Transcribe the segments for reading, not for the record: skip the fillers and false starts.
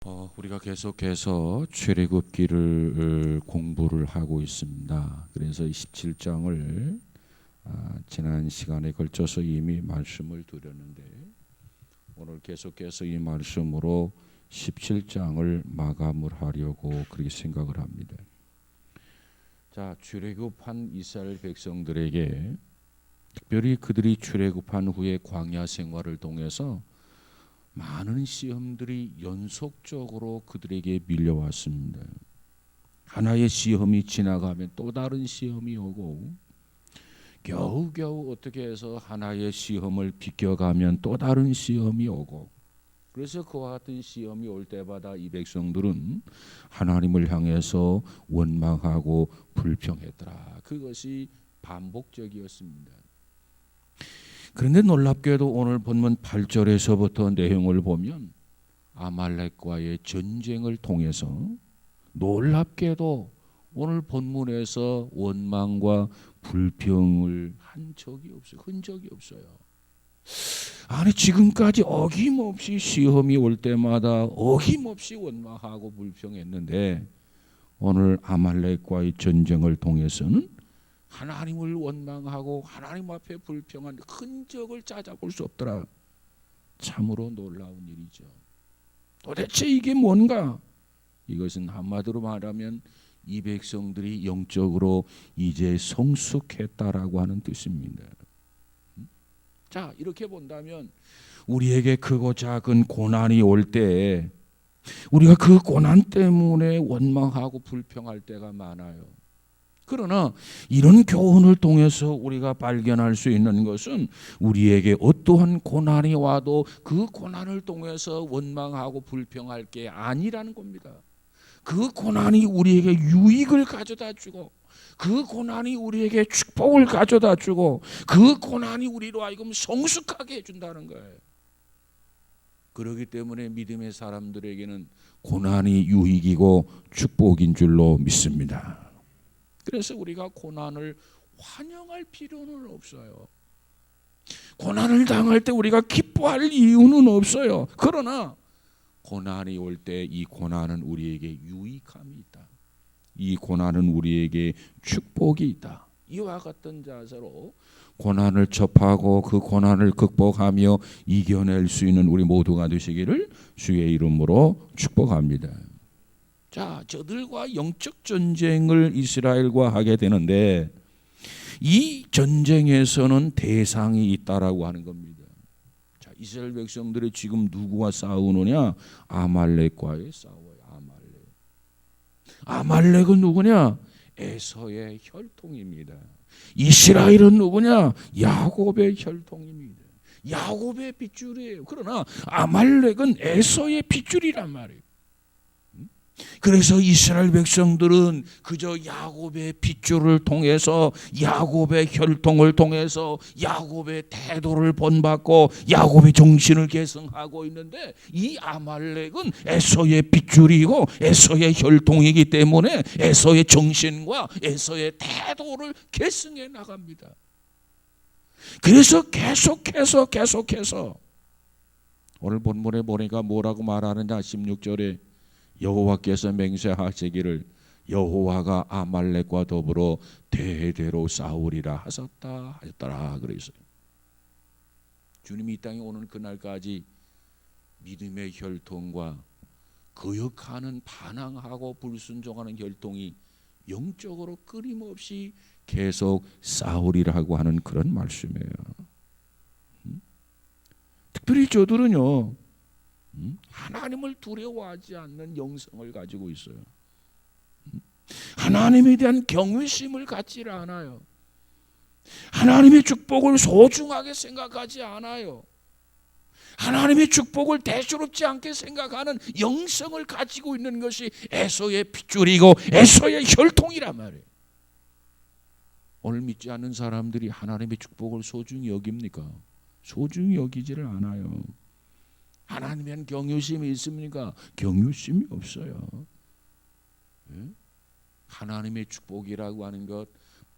우리가 계속해서 출애굽기를 공부를 하고 있습니다. 그래서 17장을 지난 시간에 걸쳐서 이미 말씀을 드렸는데 오늘 계속해서 이 말씀으로 17장을 마감을 하려고 그렇게 생각을 합니다. 자, 출애굽한 이스라엘 백성들에게 특별히 그들이 출애굽한 후에 광야 생활을 통해서 많은 시험들이 연속적으로 그들에게 밀려왔습니다. 하나의 시험이 지나가면 또 다른 시험이 오고 겨우겨우 어떻게 해서 하나의 시험을 비껴가면 또 다른 시험이 오고, 그래서 그와 같은 시험이 올 때마다 이 백성들은 하나님을 향해서 원망하고 불평했더라. 그것이 반복적이었습니다. 그런데 놀랍게도 오늘 본문 8절에서부터 내용을 보면 아말렉과의 전쟁을 통해서 놀랍게도 오늘 본문에서 원망과 불평을 한 적이 없어요. 흔적이 없어요. 아니, 지금까지 어김없이 시험이 올 때마다 어김없이 원망하고 불평했는데 오늘 아말렉과의 전쟁을 통해서는 하나님을 원망하고 하나님 앞에 불평한 흔적을 찾아볼 수 없더라. 참으로 놀라운 일이죠. 도대체 이게 뭔가? 이것은 한마디로 말하면 이 백성들이 영적으로 이제 성숙했다라고 하는 뜻입니다. 자, 이렇게 본다면 우리에게 크고 작은 고난이 올 때 우리가 그 고난 때문에 원망하고 불평할 때가 많아요. 그러나 이런 교훈을 통해서 우리가 발견할 수 있는 것은 우리에게 어떠한 고난이 와도 그 고난을 통해서 원망하고 불평할 게 아니라는 겁니다. 그 고난이 우리에게 유익을 가져다 주고, 그 고난이 우리에게 축복을 가져다 주고, 그 고난이 우리로 하여금 성숙하게 해준다는 거예요. 그렇기 때문에 믿음의 사람들에게는 고난이 유익이고 축복인 줄로 믿습니다. 그래서 우리가 고난을 환영할 필요는 없어요. 고난을 당할 때 우리가 기뻐할 이유는 없어요. 그러나 고난이 올 때 이 고난은 우리에게 유익함이 있다. 이 고난은 우리에게 축복이 있다. 이와 같은 자세로 고난을 접하고 그 고난을 극복하며 이겨낼 수 있는 우리 모두가 되시기를 주의 이름으로 축복합니다. 자, 저들과 영적 전쟁을 이스라엘과 하게 되는데 이 전쟁에서는 대상이 있다라고 하는 겁니다. 자, 이스라엘 백성들이 지금 누구와 싸우느냐? 아말렉과의 싸워요. 아말렉은 누구냐? 에서의 혈통입니다. 이스라엘은 누구냐? 야곱의 혈통입니다. 야곱의 핏줄이에요. 그러나 아말렉은 에서의 핏줄이란 말이에요. 그래서 이스라엘 백성들은 그저 야곱의 핏줄을 통해서, 야곱의 혈통을 통해서 야곱의 태도를 본받고 야곱의 정신을 계승하고 있는데, 이 아말렉은 에서의 핏줄이고 에서의 혈통이기 때문에 에서의 정신과 에서의 태도를 계승해 나갑니다. 그래서 계속해서 오늘 본문에 보니까 뭐라고 말하느냐? 16절에 여호와께서 맹세하시기를 여호와가 아말렉과 더불어 대대로 싸우리라 하셨더라 그랬어요. 주님이 이 땅에 오는 그날까지 믿음의 혈통과 거역하는 반항하고 불순종하는 혈통이 영적으로 끊임없이 계속 싸우리라고 하는 그런 말씀이에요. 특별히 저들은요, 하나님을 두려워하지 않는 영성을 가지고 있어요. 하나님에 대한 경외심을 갖지 않아요. 하나님의 축복을 소중하게 생각하지 않아요. 하나님의 축복을 대수롭지 않게 생각하는 영성을 가지고 있는 것이 에서의 핏줄이고 에서의 혈통이란 말이에요. 오늘 믿지 않는 사람들이 하나님의 축복을 소중히 여깁니까? 소중히 여기지를 않아요. 하나님에 대한 경외심이 있습니까? 경외심이 없어요. 하나님의 축복이라고 하는 것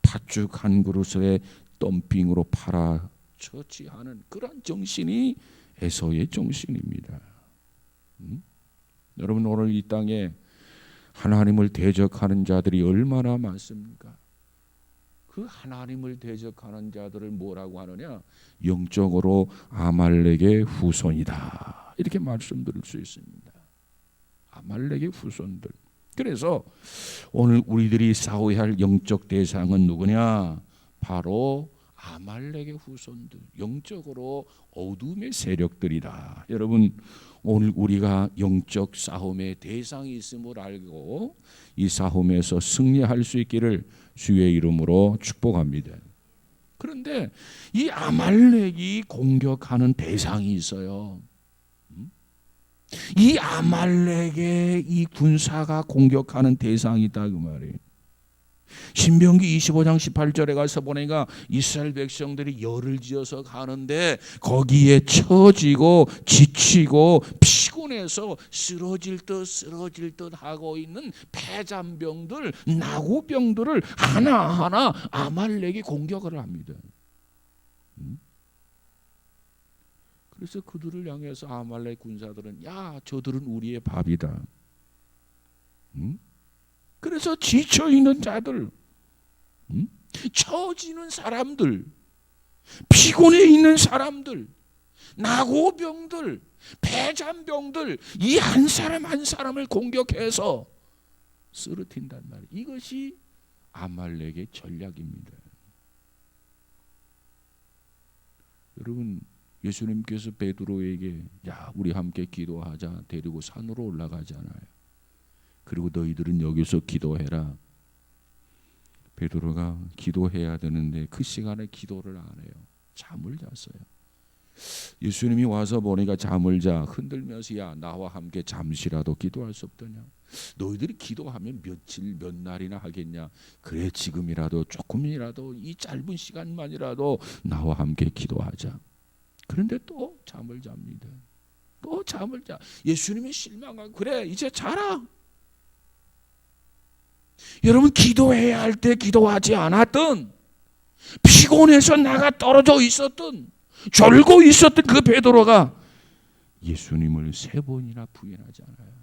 팥죽 한 그릇에 덤핑으로 팔아 처치하는 그런 정신이 에서의 정신입니다. 여러분, 오늘 이 땅에 하나님을 대적하는 자들이 얼마나 많습니까? 그 하나님을 대적하는 자들을 뭐라고 하느냐? 영적으로 아말렉의 후손이다, 이렇게 말씀드릴 수 있습니다. 아말렉의 후손들. 그래서 오늘 우리들이 싸워야 할 영적 대상은 누구냐? 바로 아말렉의 후손들, 영적으로 어둠의 세력들이다. 여러분, 오늘 우리가 영적 싸움의 대상이 있음을 알고 이 싸움에서 승리할 수 있기를 주의 이름으로 축복합니다. 그런데 이 아말렉이 공격하는 대상이 있어요. 이 아말렉의 이 군사가 공격하는 대상이 있다, 그 말이에요. 신명기 25장 18절에 가서 보니까 이스라엘 백성들이 열을 지어서 가는데 거기에 처지고 지치고 피곤해서 쓰러질 듯 하고 있는 패잔병들, 나고병들을 하나하나 아말렉이 공격을 합니다. 그래서 그들을 향해서 아말렉 군사들은 야, 저들은 우리의 밥이다. 그래서 지쳐있는 자들, 처지는 사람들, 피곤해 있는 사람들, 나고병들, 패잔병들, 이 한 사람 한 사람을 공격해서 쓰러뜨린단 말이에요. 이것이 아말렉의 전략입니다. 여러분, 예수님께서 베드로에게 야, 우리 함께 기도하자 데리고 산으로 올라가잖아요. 그리고 너희들은 여기서 기도해라. 베드로가 기도해야 되는데 그 시간에 기도를 안 해요. 잠을 잤어요. 예수님이 와서 보니까 잠을 자 흔들면서 야, 나와 함께 잠시라도 기도할 수 없더냐? 너희들이 기도하면 며칠 몇 날이나 하겠냐? 그래, 지금이라도 조금이라도 이 짧은 시간만이라도 나와 함께 기도하자. 그런데 또 잠을 잡니다. 또 잠을 자. 예수님이 실망하고 그래, 이제 자라. 여러분, 기도해야 할 때 기도하지 않았던, 피곤해서 나가 떨어져 있었던, 졸고 있었던 그 베드로가 예수님을 3번이나 부인하지 않아요.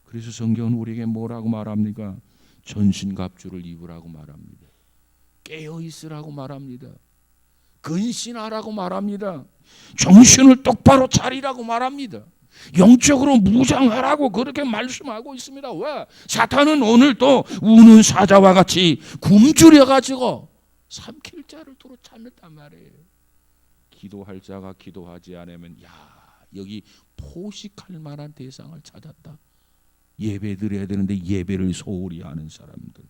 그래서 성경은 우리에게 뭐라고 말합니까? 전신갑주를 입으라고 말합니다. 깨어 있으라고 말합니다. 근신하라고 말합니다. 정신을 똑바로 차리라고 말합니다. 영적으로 무장하라고 그렇게 말씀하고 있습니다. 왜? 사탄은 오늘 또 우는 사자와 같이 굶주려가지고 삼킬 자를 두루 찾는단 말이에요. 기도할 자가 기도하지 않으면 야, 여기 포식할 만한 대상을 찾았다. 예배 드려야 되는데 예배를 소홀히 하는 사람들,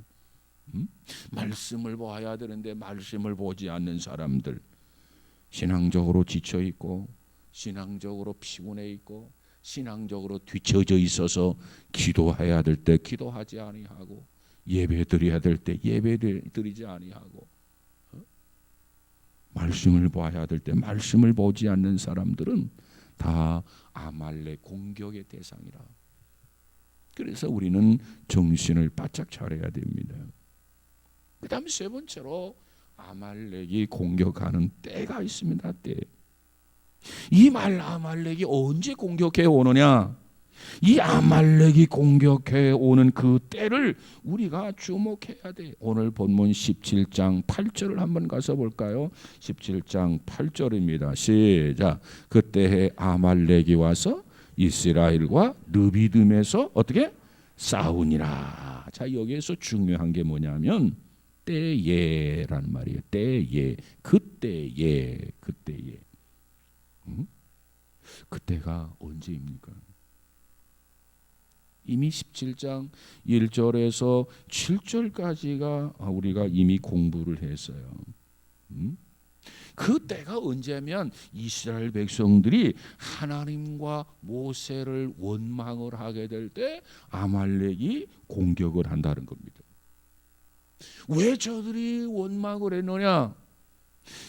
말씀을 봐야 되는데 말씀을 보지 않는 사람들, 신앙적으로 지쳐있고 신앙적으로 피곤해 있고 신앙적으로 뒤처져 있어서 기도해야 될 때 기도하지 아니하고 예배 드려야 될 때 예배 드리지 아니하고 말씀을 봐야 될 때 말씀을 보지 않는 사람들은 다 아말렉 공격의 대상이라. 그래서 우리는 정신을 바짝 차려야 됩니다. 그 다음 3번째로 아말렉이 공격하는 때가 있습니다. 때. 이 아말렉이 언제 공격해 오느냐? 이 아말렉이 공격해 오는 그 때를 우리가 주목해야 돼. 오늘 본문 17장 8절을 한번 가서 볼까요? 17장 8절입니다. 시작. 그때에 아말렉이 와서 이스라엘과 르비딤에서 어떻게 싸우니라. 자, 여기에서 중요한 게 뭐냐면 때예라는 말이에요. 때예, 그때예, 그때예. 그때가 언제입니까? 이미 17장 1절에서 7절까지가 우리가 이미 공부를 했어요. 그때가 언제면 이스라엘 백성들이 하나님과 모세를 원망을 하게 될 때 아말렉이 공격을 한다는 겁니다. 왜 저들이 원망을 했느냐?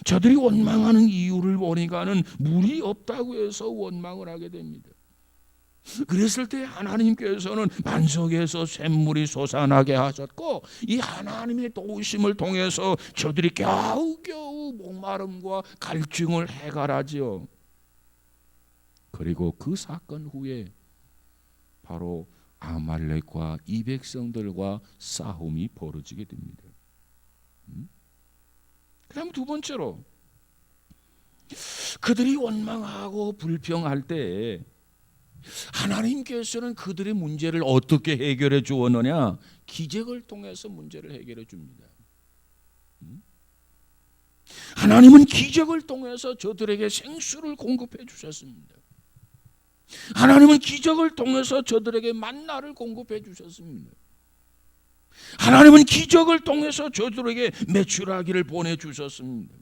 저들이 원망하는 이유를 보니까는 물이 없다고 해서 원망을 하게 됩니다. 그랬을 때 하나님께서는 반석에서 샘물이 솟아나게 하셨고 이 하나님의 도우심을 통해서 저들이 겨우겨우 목마름과 갈증을 해결하지요. 그리고 그 사건 후에 바로 아말렉과 이 백성들과 싸움이 벌어지게 됩니다. 그다음 두 번째로 그들이 원망하고 불평할 때 하나님께서는 그들의 문제를 어떻게 해결해 주었느냐? 기적을 통해서 문제를 해결해 줍니다. 하나님은 기적을 통해서 저들에게 생수를 공급해 주셨습니다. 하나님은 기적을 통해서 저들에게 만나를 공급해 주셨습니다. 하나님은 기적을 통해서 저들에게 메추라기를 보내주셨습니다.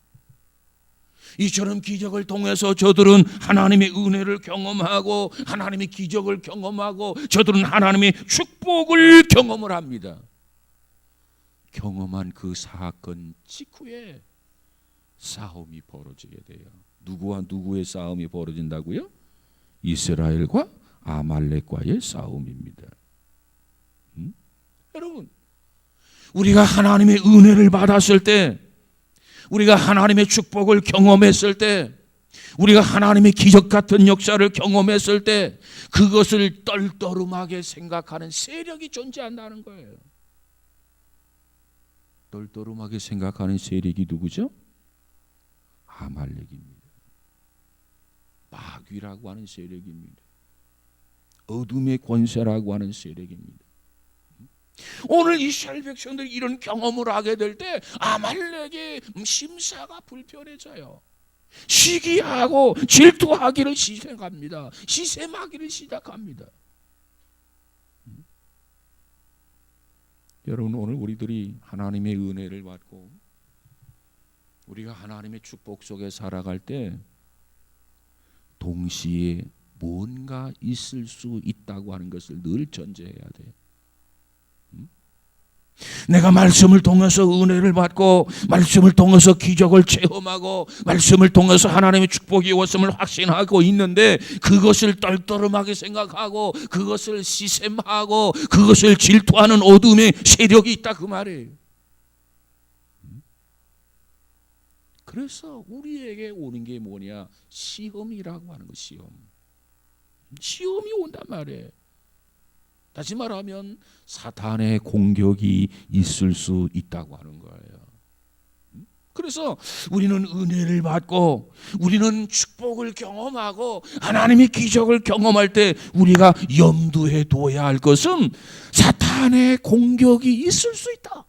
이처럼 기적을 통해서 저들은 하나님의 은혜를 경험하고 하나님의 기적을 경험하고 저들은 하나님의 축복을 경험을 합니다. 경험한 그 사건 직후에 싸움이 벌어지게 돼요. 누구와 누구의 싸움이 벌어진다고요? 이스라엘과 아말렉과의 싸움입니다. 여러분, 우리가 하나님의 은혜를 받았을 때, 우리가 하나님의 축복을 경험했을 때, 우리가 하나님의 기적 같은 역사를 경험했을 때 그것을 떨떠름하게 생각하는 세력이 존재한다는 거예요. 떨떠름하게 생각하는 세력이 누구죠? 아말렉입니다. 마귀라고 하는 세력입니다. 어둠의 권세라고 하는 세력입니다. 오늘 이스라엘 백성들이 이런 경험을 하게 될 때 아말렉의 심사가 불편해져요. 시기하고 질투하기를 시작합니다. 시샘하기를 시작합니다. 여러분, 오늘 우리들이 하나님의 은혜를 받고 우리가 하나님의 축복 속에 살아갈 때 동시에 뭔가 있을 수 있다고 하는 것을 늘 전제해야 돼요. 내가 말씀을 통해서 은혜를 받고 말씀을 통해서 기적을 체험하고 말씀을 통해서 하나님의 축복이 왔음을 확신하고 있는데 그것을 떨떠름하게 생각하고 그것을 시샘하고 그것을 질투하는 어둠의 세력이 있다, 그 말이에요. 그래서 우리에게 오는 게 뭐냐? 시험이라고 하는 거. 시험이 온단 말이에요. 다시 말하면 사탄의 공격이 있을 수 있다고 하는 거예요. 그래서 우리는 은혜를 받고 우리는 축복을 경험하고 하나님의 기적을 경험할 때 우리가 염두에 둬야 할 것은 사탄의 공격이 있을 수 있다.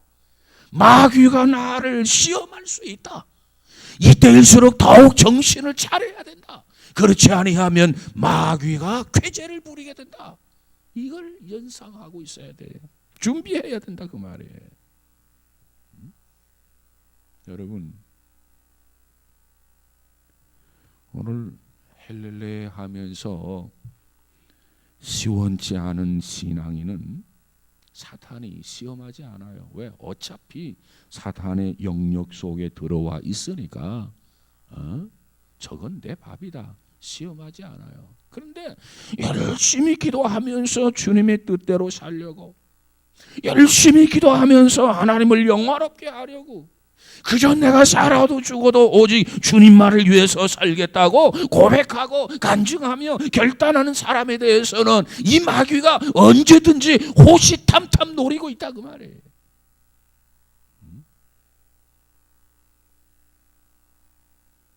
마귀가 나를 시험할 수 있다. 이때일수록 더욱 정신을 차려야 된다. 그렇지 아니하면 마귀가 쾌재를 부리게 된다. 이걸 연상하고 있어야 돼요. 준비해야 된다, 그 말이에요. 여러분, 오늘 헬렐레 하면서 시원치 않은 신앙인은 사탄이 시험하지 않아요. 왜? 어차피 사탄의 영역 속에 들어와 있으니까 저건 내 밥이다. 시험하지 않아요. 그런데 열심히 기도하면서 주님의 뜻대로 살려고, 열심히 기도하면서 하나님을 영화롭게 하려고, 그저 내가 살아도 죽어도 오직 주님만을 위해서 살겠다고 고백하고 간증하며 결단하는 사람에 대해서는 이 마귀가 언제든지 호시탐탐 노리고 있다, 그 말이에요.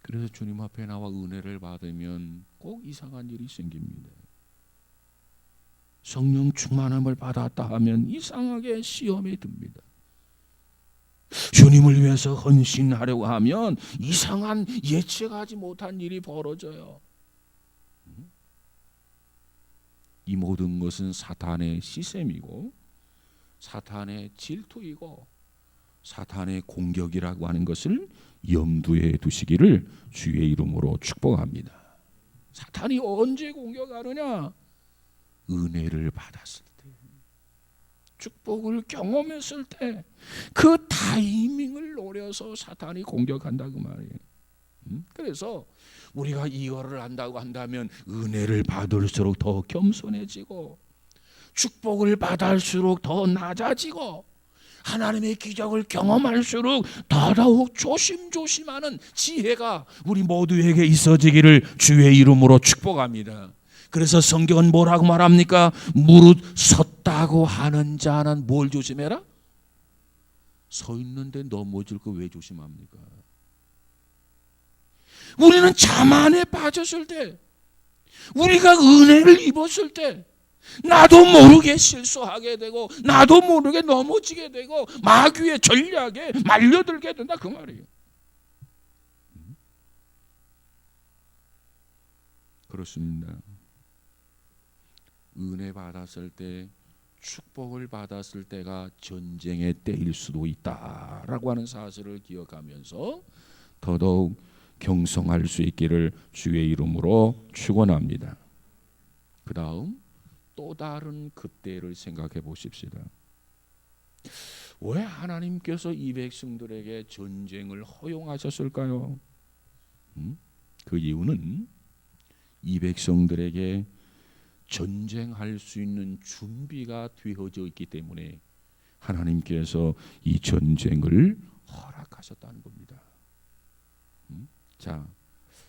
그래서 주님 앞에 나와 은혜를 받으면 꼭 이상한 일이 생깁니다. 성령 충만함을 받았다 하면 이상하게 시험에 듭니다. 주님을 위해서 헌신하려고 하면 이상한 예측하지 못한 일이 벌어져요. 이 모든 것은 사탄의 시샘이고 사탄의 질투이고 사탄의 공격이라고 하는 것을 염두에 두시기를 주의 이름으로 축복합니다. 사탄이 언제 공격하느냐? 은혜를 받았을 때, 축복을 경험했을 때 그 타이밍을 노려서 사탄이 공격한다, 그 말이에요. 그래서 우리가 이거를 안다고 한다면 은혜를 받을수록 더 겸손해지고 축복을 받을수록 더 낮아지고 하나님의 기적을 경험할수록 더더욱 조심조심하는 지혜가 우리 모두에게 있어지기를 주의 이름으로 축복합니다. 그래서 성경은 뭐라고 말합니까? 무릇 섰다고 하는 자는 뭘 조심해라? 서 있는데 넘어질 거 왜 조심합니까? 우리는 자만에 빠졌을 때, 우리가 은혜를 입었을 때 나도 모르게 실수하게 되고 나도 모르게 넘어지게 되고 마귀의 전략에 말려들게 된다 그 말이에요. 그렇습니다. 은혜 받았을 때, 축복을 받았을 때가 전쟁의 때일 수도 있다라고 하는 사실을 기억하면서 더더욱 경성할 수 있기를 주의 이름으로 축원합니다. 그 다음 또 다른 그때를 생각해 보십시다. 왜 하나님께서 이 백성들에게 전쟁을 허용하셨을까요? 그 이유는 이 백성들에게 전쟁할 수 있는 준비가 되어져 있기 때문에 하나님께서 이 전쟁을 허락하셨다는 겁니다. 자,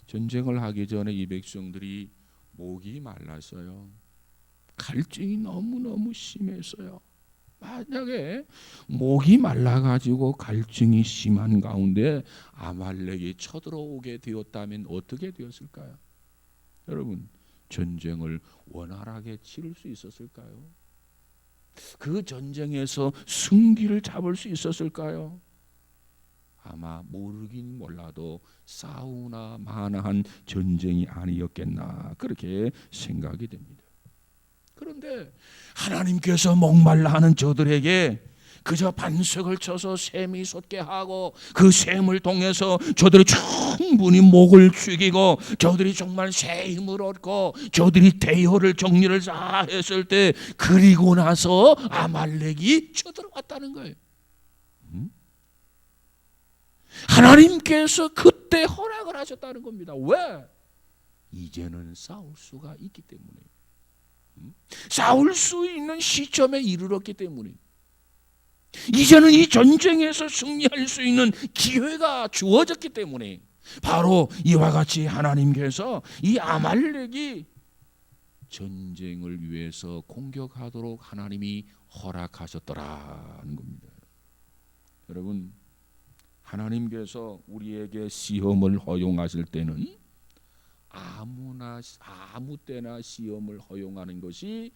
전쟁을 하기 전에 이 백성들이 목이 말랐어요. 갈증이 너무너무 심했어요. 만약에 목이 말라가지고 갈증이 심한 가운데 아말렉이 쳐들어오게 되었다면 어떻게 되었을까요? 여러분, 전쟁을 원활하게 치를 수 있었을까요? 그 전쟁에서 승기를 잡을 수 있었을까요? 아마 모르긴 몰라도 싸우나 마나한 전쟁이 아니었겠나 그렇게 생각이 됩니다. 그런데 하나님께서 목말라 하는 저들에게 그저 반석을 쳐서 샘이 솟게 하고 그 샘을 통해서 저들이 충분히 목을 죽이고 저들이 정말 새 힘을 얻고 저들이 대효를 정리를 다 했을 때 그리고 나서 아말렉이 쳐들어왔다는 거예요. 하나님께서 그때 허락을 하셨다는 겁니다. 왜? 이제는 싸울 수가 있기 때문에, 싸울 수 있는 시점에 이르렀기 때문에, 이제는 이 전쟁에서 승리할 수 있는 기회가 주어졌기 때문에 바로 이와 같이 하나님께서 이 아말렉이 전쟁을 위해서 공격하도록 하나님이 허락하셨더라는 겁니다. 여러분, 하나님께서 우리에게 시험을 허용하실 때는 아무 때나 시험을 허용하는 것이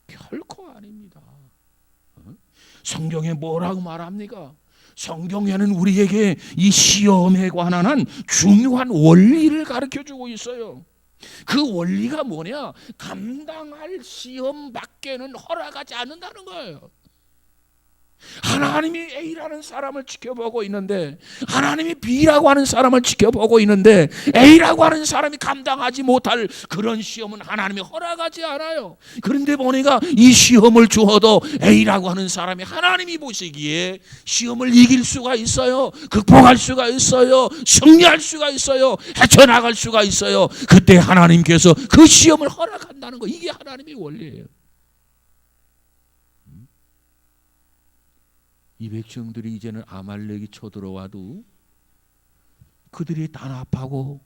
결코 아닙니다. 성경에 뭐라고 말합니까? 성경에는 우리에게 이 시험에 관한 한 중요한 원리를 가르쳐주고 있어요. 그 원리가 뭐냐? 감당할 시험밖에는 허락하지 않는다는 거예요. 하나님이 A라는 사람을 지켜보고 있는데, 하나님이 B라고 하는 사람을 지켜보고 있는데 A라고 하는 사람이 감당하지 못할 그런 시험은 하나님이 허락하지 않아요. 그런데 보니까 이 시험을 주어도 A라고 하는 사람이 하나님이 보시기에 시험을 이길 수가 있어요. 극복할 수가 있어요. 승리할 수가 있어요. 헤쳐나갈 수가 있어요. 그때 하나님께서 그 시험을 허락한다는 거, 이게 하나님의 원리예요. 이 백성들이 이제는 아말렉이 쳐들어와도 그들이 단합하고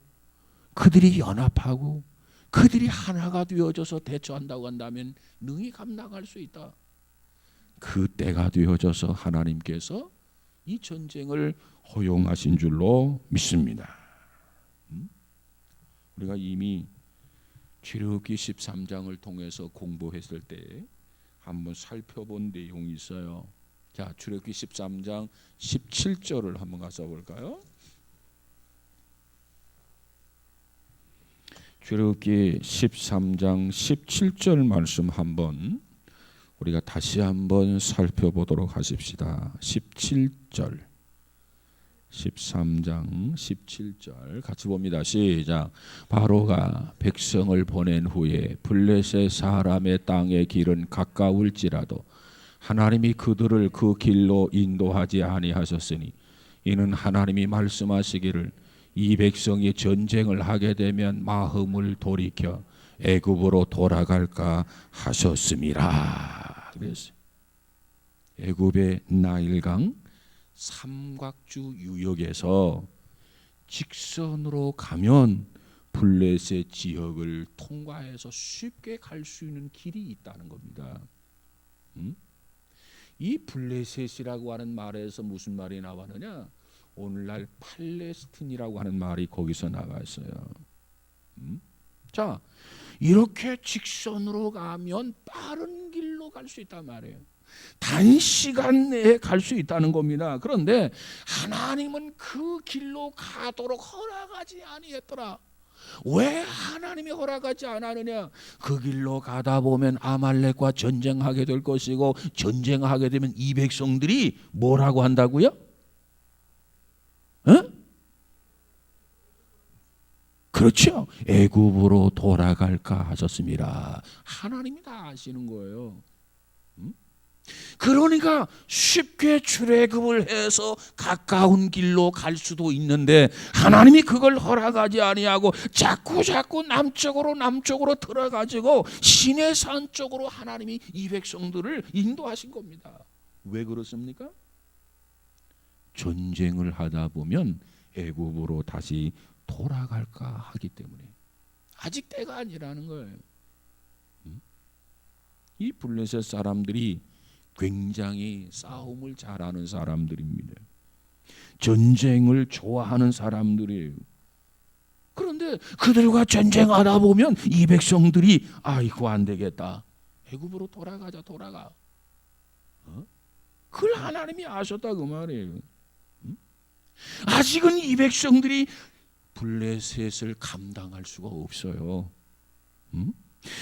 그들이 연합하고 그들이 하나가 되어져서 대처한다고 한다면 능히 감당할 수 있다. 그 때가 되어져서 하나님께서 이 전쟁을 허용하신 줄로 믿습니다. 우리가 이미 출애굽기 13장을 통해서 공부했을 때 한번 살펴본 내용이 있어요. 자, 출애굽기 13장 17절을 한번 가서 볼까요? 출애굽기 13장 17절 말씀 한번 우리가 다시 한번 살펴보도록 하십시다. 17절, 13장 17절 같이 봅니다. 시작. 바로가 백성을 보낸 후에 블레셋 사람의 땅의 길은 가까울지라도 하나님이 그들을 그 길로 인도하지 아니하셨으니 이는 하나님이 말씀하시기를 이 백성이 전쟁을 하게 되면 마음을 돌이켜 애굽으로 돌아갈까 하셨음이라 그랬어요. 애굽의 나일강 삼각주 유역에서 직선으로 가면 블레셋 지역을 통과해서 쉽게 갈 수 있는 길이 있다는 겁니다. 이 블레셋이라고 하는 말에서 무슨 말이 나왔느냐? 오늘날 팔레스틴이라고 하는 말이 거기서 나왔어요. 자, 이렇게 직선으로 가면 빠른 길로 갈 수 있단 말이에요. 단시간 내에 갈 수 있다는 겁니다. 그런데 하나님은 그 길로 가도록 허락하지 아니했더라. 왜 하나님이 허락하지 않았느냐? 그 길로 가다 보면 아말렉과 전쟁하게 될 것이고, 전쟁하게 되면 이 백성들이 뭐라고 한다고요? 그렇죠. 애굽으로 돌아갈까 하셨습니다. 하나님이 다 아시는 거예요. 그러니까 쉽게 출애굽을 해서 가까운 길로 갈 수도 있는데 하나님이 그걸 허락하지 아니하고 자꾸 남쪽으로 들어가지고 시내산 쪽으로 하나님이 이 백성들을 인도하신 겁니다. 왜 그렇습니까? 전쟁을 하다 보면 애굽으로 다시 돌아갈까 하기 때문에 아직 때가 아니라는 거예요. 이 블레셋 사람들이 굉장히 싸움을 잘하는 사람들입니다. 전쟁을 좋아하는 사람들이에요. 그런데 그들과 전쟁하다 보면 이 백성들이 이거 안 되겠다. 애굽으로 돌아가. 그걸 하나님이 아셨다 그 말이에요. 아직은 이 백성들이 블레셋을 감당할 수가 없어요.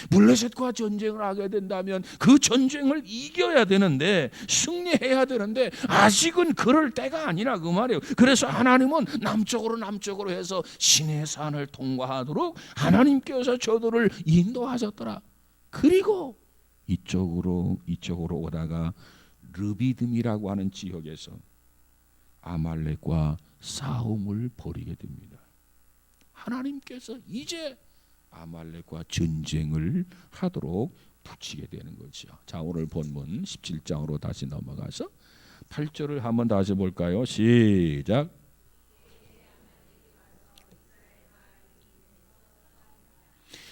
블레셋과 전쟁을 하게 된다면 그 전쟁을 이겨야 되는데, 승리해야 되는데 아직은 그럴 때가 아니라 그 말이에요. 그래서 하나님은 남쪽으로 해서 시내산을 통과하도록 하나님께서 저들을 인도하셨더라. 그리고 이쪽으로 오다가 르비딤이라고 하는 지역에서 아말렉과 싸움을 벌이게 됩니다. 하나님께서 이제 아말렉과 전쟁을 하도록 붙이게 되는 거죠. 자, 오늘 본문 17장으로 다시 넘어가서 8절을 한번 다시 볼까요? 시작.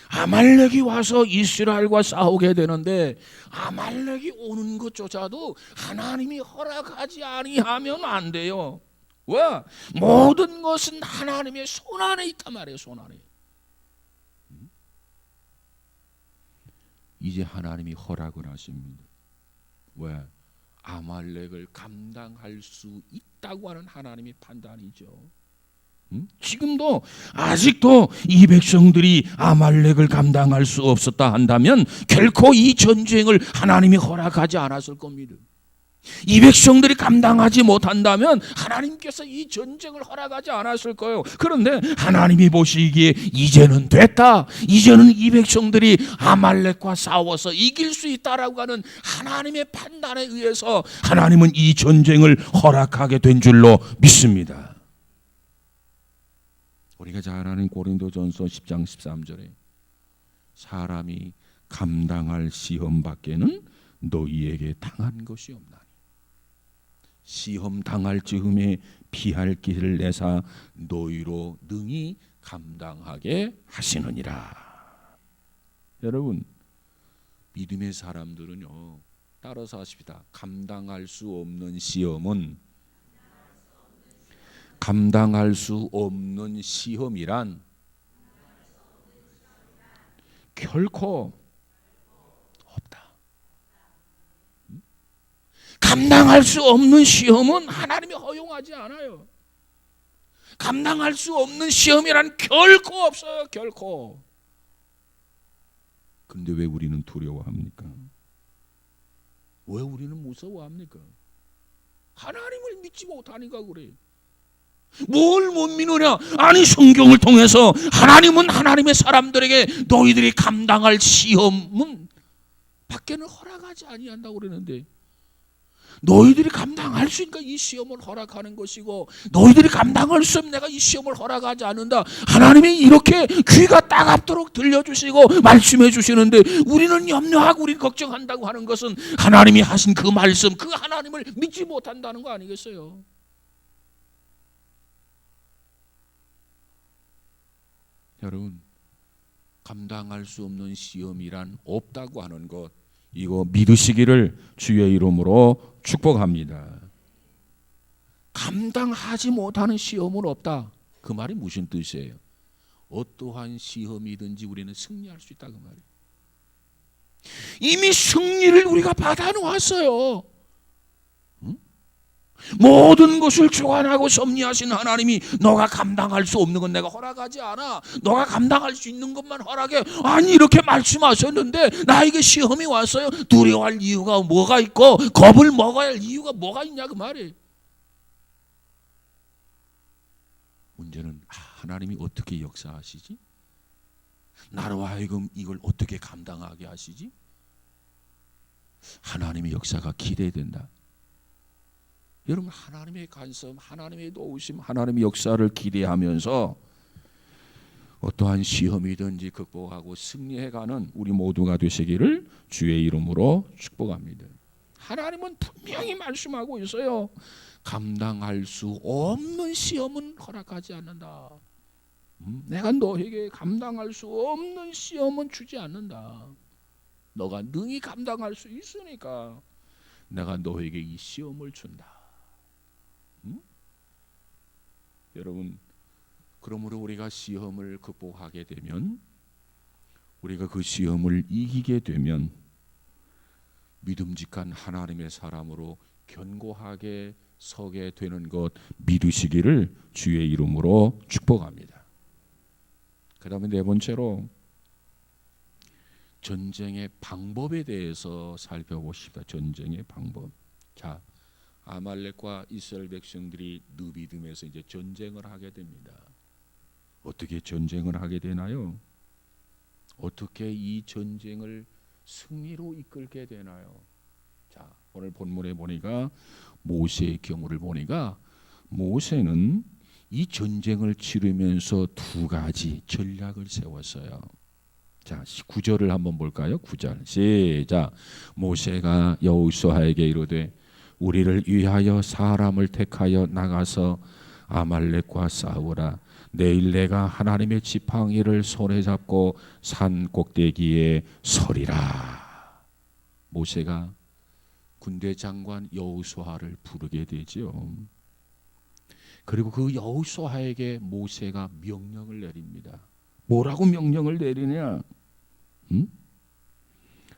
아말렉이 와서 이스라엘과 싸우게 되는데 아말렉이 오는 것조차도 하나님이 허락하지 아니하면 안 돼요. 왜? 모든 것은 하나님의 손 안에 있단 말이에요. 손 안에. 이제 하나님이 허락을 하십니다. 왜? 아말렉을 감당할 수 있다고 하는 하나님의 판단이죠. 지금도 아직도 이 백성들이 아말렉을 감당할 수 없었다 한다면 결코 이 전쟁을 하나님이 허락하지 않았을 겁니다. 이 백성들이 감당하지 못한다면 하나님께서 이 전쟁을 허락하지 않았을 거예요. 그런데 하나님이 보시기에 이제는 됐다, 이제는 이 백성들이 아말렉과 싸워서 이길 수 있다라고 하는 하나님의 판단에 의해서 하나님은 이 전쟁을 허락하게 된 줄로 믿습니다. 우리가 잘 아는 고린도전서 10장 13절에 사람이 감당할 시험 밖에는 너희에게 당한 것이 없나니 시험 당할 즈음에 피할 길을 내사 너희로 능히 감당하게 하시느니라. 여러분, 믿음의 사람들은요, 따라서 하십시다. 감당할 수 없는 시험은, 감당할 수 없는 시험이란 결코 없다. 감당할 수 없는 시험은 하나님이 허용하지 않아요. 감당할 수 없는 시험이란 결코 없어요. 결코. 근데 왜 우리는 두려워합니까? 왜 우리는 무서워합니까? 하나님을 믿지 못하니까 그래요. 뭘 못 믿느냐? 아니, 성경을 통해서 하나님은 하나님의 사람들에게 너희들이 감당할 시험은 밖에는 허락하지 아니한다고 그러는데 너희들이 감당할 수 있으니까 이 시험을 허락하는 것이고, 너희들이 감당할 수 없으면 내가 이 시험을 허락하지 않는다. 하나님이 이렇게 귀가 따갑도록 들려주시고 말씀해 주시는데, 우리는 염려하고 우리는 걱정한다고 하는 것은 하나님이 하신 그 말씀, 그 하나님을 믿지 못한다는 거 아니겠어요? 여러분, 감당할 수 없는 시험이란 없다고 하는 것, 이거 믿으시기를 주의 이름으로 축복합니다. 감당하지 못하는 시험은 없다. 그 말이 무슨 뜻이에요? 어떠한 시험이든지 우리는 승리할 수 있다 그 말이에요. 이미 승리를 우리가 받아놓았어요. 모든 것을 주관하고 섭리하신 하나님이 너가 감당할 수 없는 건 내가 허락하지 않아. 너가 감당할 수 있는 것만 허락해. 아니, 이렇게 말씀하셨는데 나에게 시험이 왔어요. 두려워할 이유가 뭐가 있고 겁을 먹어야 할 이유가 뭐가 있냐 그 말이에요. 문제는 하나님이 어떻게 역사하시지? 나로 하여금 이걸 어떻게 감당하게 하시지? 하나님의 역사가 기대된다. 여러분, 하나님의 간섭, 하나님의 도우심, 하나님의 역사를 기대하면서 어떠한 시험이든지 극복하고 승리해가는 우리 모두가 되시기를 주의 이름으로 축복합니다. 하나님은 분명히 말씀하고 있어요. 감당할 수 없는 시험은 허락하지 않는다. 내가 너에게 감당할 수 없는 시험은 주지 않는다. 너가 능히 감당할 수 있으니까 내가 너에게 이 시험을 준다. 여러분, 그러므로 우리가 시험을 극복하게 되면, 우리가 그 시험을 이기게 되면 믿음직한 하나님의 사람으로 견고하게 서게 되는 것 믿으시기를 주의 이름으로 축복합니다. 그 다음에 네 번째로 전쟁의 방법에 대해서 살펴보십시다. 전쟁의 방법. 자, 아말렉과 이스라엘 백성들이 느비딤에서 이제 전쟁을 하게 됩니다. 어떻게 전쟁을 하게 되나요? 어떻게 이 전쟁을 승리로 이끌게 되나요? 자, 오늘 본문에 보니까 모세의 경우를 보니까 모세는 이 전쟁을 치르면서 두 가지 전략을 세웠어요. 자, 9절을 한번 볼까요? 9절 시작. 모세가 여호수아에게 이르되 우리를 위하여 사람을 택하여 나가서 아말렉과 싸우라. 내일 내가 하나님의 지팡이를 손에 잡고 산 꼭대기에 서리라. 모세가 군대 장관 여호수아를 부르게 되지요. 그리고 그 여호수아에게 모세가 명령을 내립니다. 뭐라고 명령을 내리냐?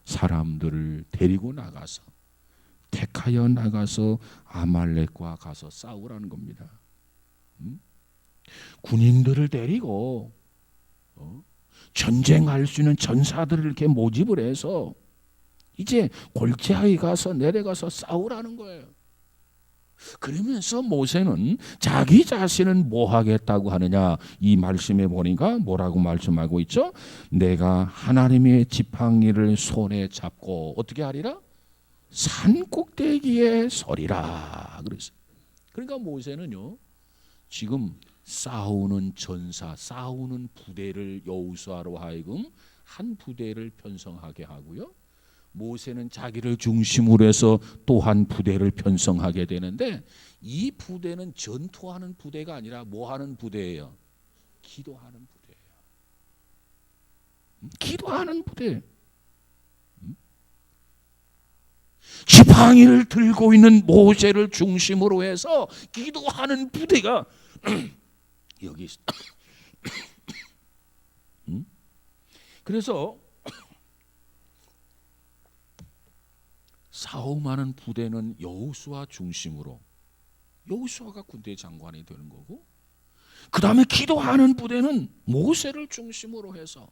사람들을 데리고 나가서, 택하여 나가서 아말렉과 가서 싸우라는 겁니다. 군인들을 데리고 전쟁할 수 있는 전사들을 이렇게 모집을 해서 이제 골짜기 가서 내려가서 싸우라는 거예요. 그러면서 모세는 자기 자신은 뭐 하겠다고 하느냐, 이 말씀에 보니까 뭐라고 말씀하고 있죠? 내가 하나님의 지팡이를 손에 잡고 어떻게 하리라? 산 꼭대기에 서리라 그랬어요. 그러니까 모세는요, 지금 싸우는 전사, 싸우는 부대를 여호수아로 하여금 한 부대를 편성하게 하고요, 모세는 자기를 중심으로 해서 또 한 부대를 편성하게 되는데, 이 부대는 전투하는 부대가 아니라 뭐 하는 부대예요? 기도하는 부대예요. 기도하는 부대. 지팡이를 들고 있는 모세를 중심으로 해서 기도하는 부대가 여기 있어. 그래서 싸움하는 부대는 여호수아 중심으로, 여호수아가 군대 장관이 되는 거고, 그 다음에 기도하는 부대는 모세를 중심으로 해서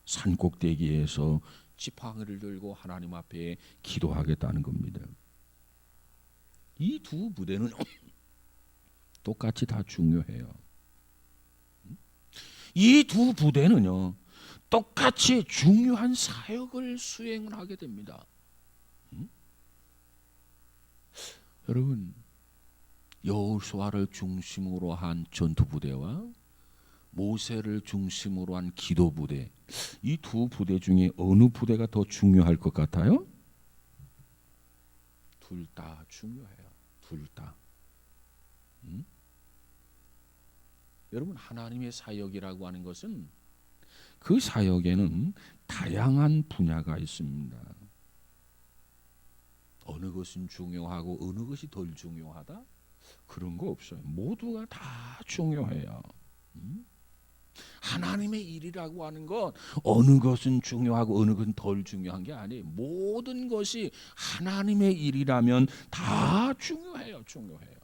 산꼭대기에서 지팡이를 들고 하나님 앞에 기도하겠다는 겁니다. 이 두 부대는 똑같이 다 중요해요. 이 두 부대는요, 똑같이 중요한 사역을 수행을 하게 됩니다. 여러분, 여호수아를 중심으로 한 전투부대와 모세를 중심으로 한 기도부대, 이 두 부대 중에 어느 부대가 더 중요할 것 같아요? 둘 다 중요해요. 둘 다. 여러분, 하나님의 사역이라고 하는 것은 그 사역에는 다양한 분야가 있습니다. 어느 것은 중요하고 어느 것이 덜 중요하다? 그런 거 없어요. 모두가 다 중요해요. 하나님의 일이라고 하는 건 어느 것은 중요하고 어느 것은 덜 중요한 게 아니에요. 모든 것이 하나님의 일이라면 다 중요해요. 중요해요.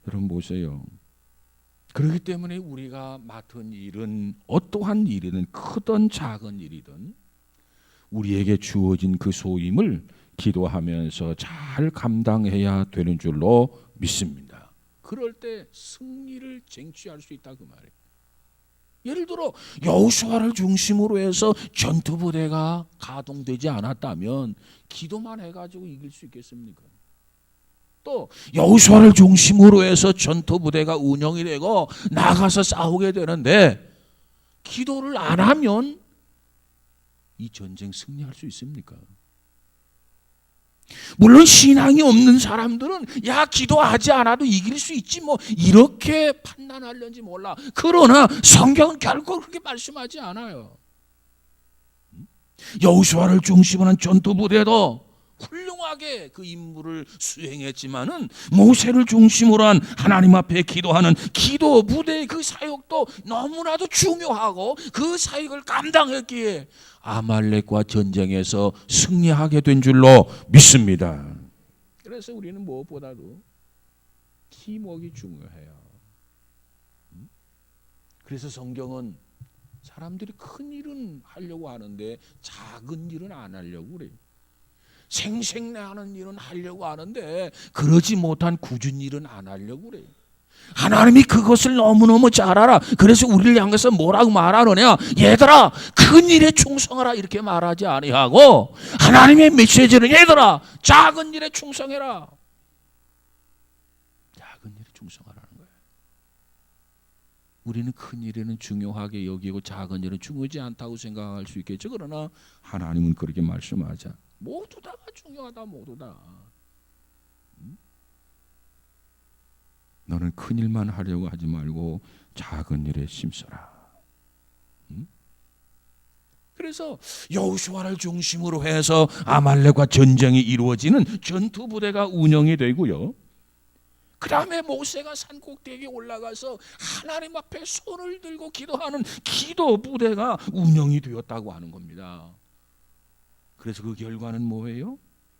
여러분 보세요. 그렇기 때문에 우리가 맡은 일은 어떠한 일이든 크든 작은 일이든 우리에게 주어진 그 소임을 기도하면서 잘 감당해야 되는 줄로 믿습니다. 그럴 때 승리를 쟁취할 수 있다 그 말이에요. 예를 들어 여호수아를 중심으로 해서 전투부대가 가동되지 않았다면 기도만 해가지고 이길 수 있겠습니까? 또 여호수아를 중심으로 해서 전투부대가 운영이 되고 나가서 싸우게 되는데 기도를 안 하면 이 전쟁 승리할 수 있습니까? 물론 신앙이 없는 사람들은 야 기도하지 않아도 이길 수 있지 뭐 이렇게 판단하려는지 몰라. 그러나 성경은 결코 그렇게 말씀하지 않아요. 여호수아를 중심으로 한 전투부대도 훌륭하게 그 임무를 수행했지만은 모세를 중심으로 한 하나님 앞에 기도하는 기도 부대의 그 사역도 너무나도 중요하고 그 사역을 감당했기에 아말렉과 전쟁에서 승리하게 된 줄로 믿습니다. 그래서 우리는 무엇보다도 팀워크가 중요해요. 그래서 성경은 사람들이 큰 일은 하려고 하는데 작은 일은 안 하려고 그래요. 생생내하는 일은 하려고 하는데 그러지 못한 굳은 일은 안 하려고 그래요. 하나님이 그것을 너무너무 잘 알아. 그래서 우리를 향해서 뭐라고 말하느냐, 얘들아 큰 일에 충성하라 이렇게 말하지 아니하고 하나님의 메시지는 얘들아 작은 일에 충성해라. 작은 일에 충성하라는 거예요. 우리는 큰 일에는 중요하게 여기고 작은 일은 중요하지 않다고 생각할 수 있겠죠. 그러나 하나님은 그렇게 말씀하자. 모두 다가 중요하다. 모두 다. 너는 큰 일만 하려고 하지 말고 작은 일에 힘써라. 그래서 여호수아를 중심으로 해서 아말렉과 전쟁이 이루어지는 전투부대가 운영이 되고요. 그 다음에 모세가 산 꼭대기에 올라가서 하나님 앞에 손을 들고 기도하는 기도부대가 운영이 되었다고 하는 겁니다. 그래서 그 결과는 뭐예요?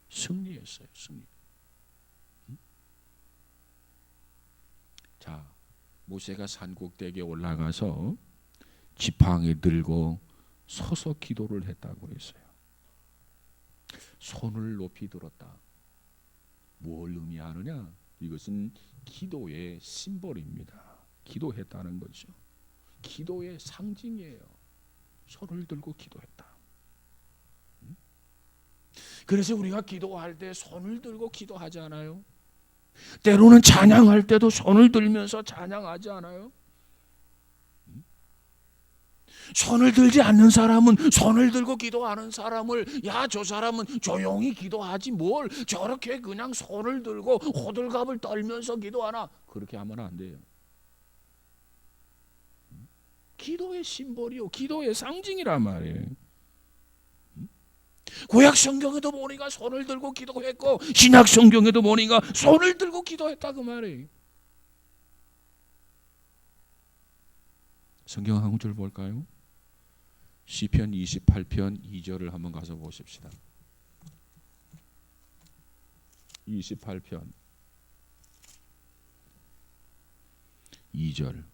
승리였어요. 승리. 자, 모세가 산 꼭대기에 올라가서 지팡이 들고 서서 기도를 했다고 그랬어요. 손을 높이 들었다. 뭘 의미하느냐? 이것은 기도의 심볼입니다. 기도했다는 거죠. 기도의 상징이에요. 손을 들고 기도했다. 그래서 우리가 기도할 때 손을 들고 기도하지 않아요? 때로는 찬양할 때도 손을 들면서 찬양하지 않아요? 손을 들지 않는 사람은 손을 들고 기도하는 사람을 야 저 사람은 조용히 기도하지 뭘 저렇게 그냥 손을 들고 호들갑을 떨면서 기도하나, 그렇게 하면 안 돼요. 기도의 심볼이요, 기도의 상징이란 말이에요. 구약 성경에도 보니까 손을 들고 기도했고 신약 성경에도 보니까 손을 들고 기도했다 그 말이에요. 성경 한 구절 볼까요? 시편 28편 2절을 한번 가서 보십시다. 28편 2절.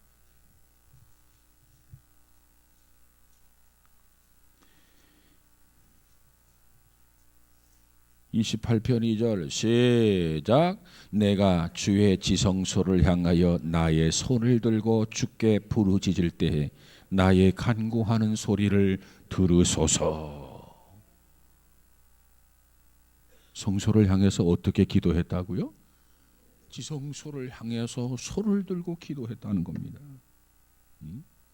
(28편 2절) 시작. 내가 주의 지성소를 향하여 나의 손을 들고 주께 부르짖을 때에 나의 간구하는 소리를 들으소서. 성소를 향해서 어떻게 기도했다고요? 지성소를 향해서 손을 들고 기도했다는 겁니다.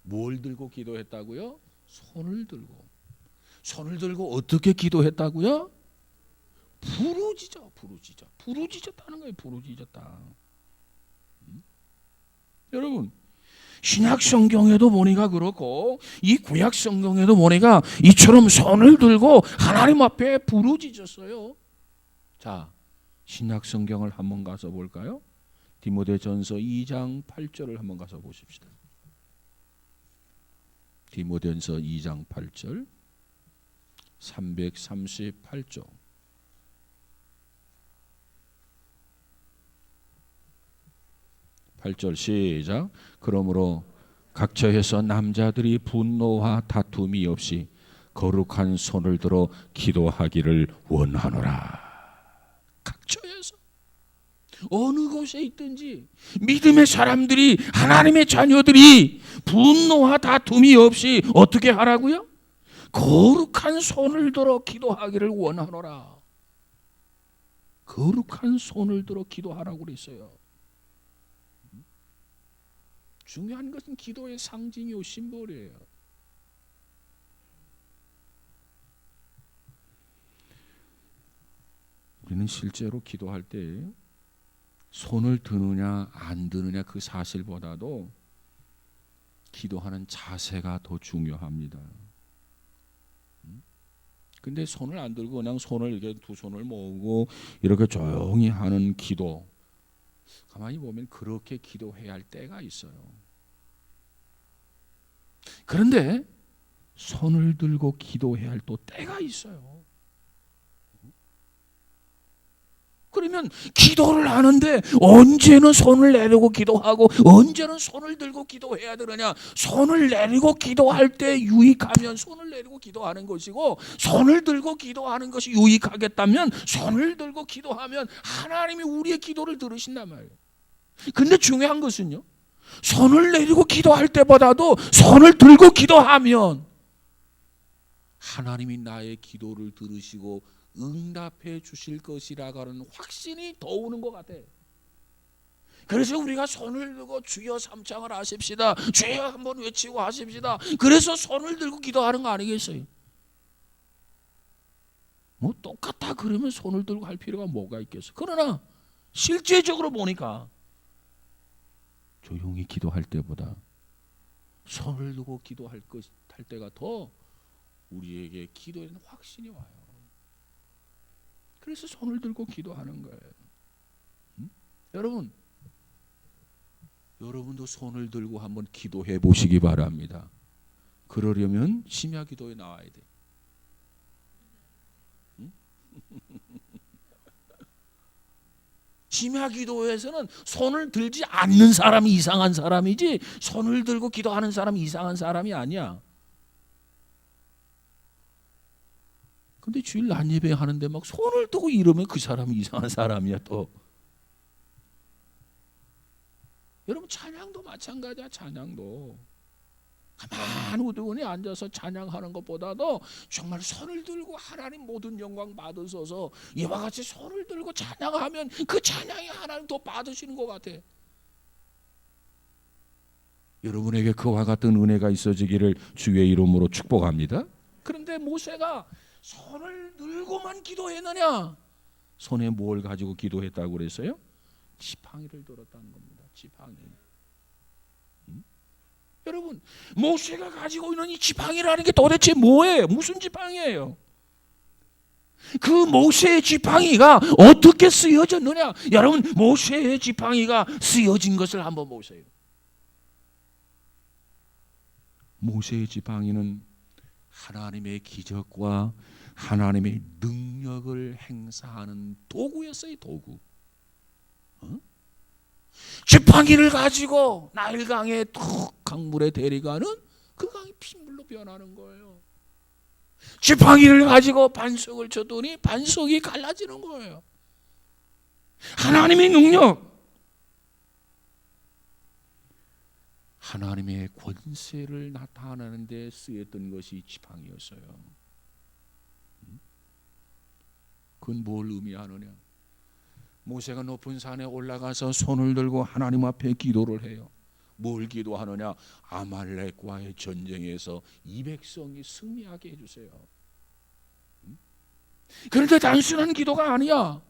뭘 들고 기도했다고요? 손을 들고. 손을 들고 어떻게 기도했다고요? 부르짖었다는 거예요. 부르짖었다. 여러분, 신약 성경에도 보니까 그렇고 이 구약 성경에도 보니까 이처럼 손을 들고 하나님 앞에 부르짖었어요. 자, 신약 성경을 한번 가서 볼까요? 디모데전서 2장 8절을 한번 가서 보십시다. 디모데전서 2장 8절 338조 8절 시작. 그러므로 각처에서 남자들이 분노와 다툼이 없이 거룩한 손을 들어 기도하기를 원하노라. 각처에서 어느 곳에 있든지 믿음의 사람들이 하나님의 자녀들이 분노와 다툼이 없이 어떻게 하라고요? 거룩한 손을 들어 기도하기를 원하노라. 거룩한 손을 들어 기도하라고 그랬어요. 중요한 것은 기도의 상징이요 심볼이에요. 우리는 실제로 기도할 때 손을 드느냐 안 드느냐 그 사실보다도 기도하는 자세가 더 중요합니다. 근데 손을 안 들고 그냥 손을 이렇게 두 손을 모으고 이렇게 조용히 하는 기도, 가만히 보면 그렇게 기도해야 할 때가 있어요. 그런데 손을 들고 기도해야 할 또 때가 있어요. 그러면 기도를 하는데 언제는 손을 내리고 기도하고 언제는 손을 들고 기도해야 되느냐? 손을 내리고 기도할 때 유익하면 손을 내리고 기도하는 것이고, 손을 들고 기도하는 것이 유익하겠다면 손을 들고 기도하면 하나님이 우리의 기도를 들으신단 말이에요. 근데 중요한 것은요, 손을 내리고 기도할 때보다도 손을 들고 기도하면 하나님이 나의 기도를 들으시고 응답해 주실 것이라고 하는 확신이 더 오는 것 같아. 그래서 우리가 손을 들고 주여 삼창을 하십시다, 주여 한번 외치고 하십시다. 그래서 손을 들고 기도하는 거 아니겠어요? 뭐 똑같다 그러면 손을 들고 할 필요가 뭐가 있겠어. 그러나 실제적으로 보니까 조용히 기도할 때보다 손을 들고 기도할 때가 더 우리에게 기도에는 확신이 와요. 그래서 손을 들고 기도하는 거예요. 여러분도 손을 들고 한번 기도해 보시기 바랍니다. 그러려면 심야 기도에 나와야 돼. 심야 기도에서는 손을 들지 않는 사람이 이상한 사람이지 손을 들고 기도하는 사람이 이상한 사람이 아니야. 근데 주일 낮 예배 하는데 막 손을 들고 이러면 그 사람이 이상한 사람이야 또. 여러분 찬양도 마찬가지야. 찬양도 가만히 우두커니 앉아서 찬양하는 것보다도 정말 손을 들고 하나님 모든 영광 받으셔서 이와 같이 손을 들고 찬양하면 그 찬양이 하나님 더 받으시는 것 같아. 여러분에게 그와 같은 은혜가 있어지기를 주의 이름으로 축복합니다. 그런데 모세가 손을 들고만 기도했느냐? 손에 뭘 가지고 기도했다고 그랬어요? 지팡이를 들었다는 겁니다. 지팡이. 여러분, 모세가 가지고 있는 이 지팡이라는 게 도대체 뭐예요? 무슨 지팡이예요? 그 모세의 지팡이가 어떻게 쓰여졌느냐? 여러분, 모세의 지팡이가 쓰여진 것을 한번 보세요. 모세의 지팡이는 하나님의 기적과 하나님의 능력을 행사하는 도구였어요. 도구. 지팡이를 가지고 나일강에 툭 강물에 데려가는 그 강이 핏물로 변하는 거예요. 지팡이를 가지고 반석을 쳤더니 반석이 갈라지는 거예요. 하나님의 능력, 하나님의 권세를 나타내는 데 쓰였던 것이 지팡이였어요. 그건 뭘 의미하느냐? 모세가 높은 산에 올라가서 손을 들고 하나님 앞에 기도를 해요. 뭘 기도하느냐? 아말렉과의 전쟁에서 이 백성이 승리하게 해주세요. 그런데 단순한 기도가 아니야.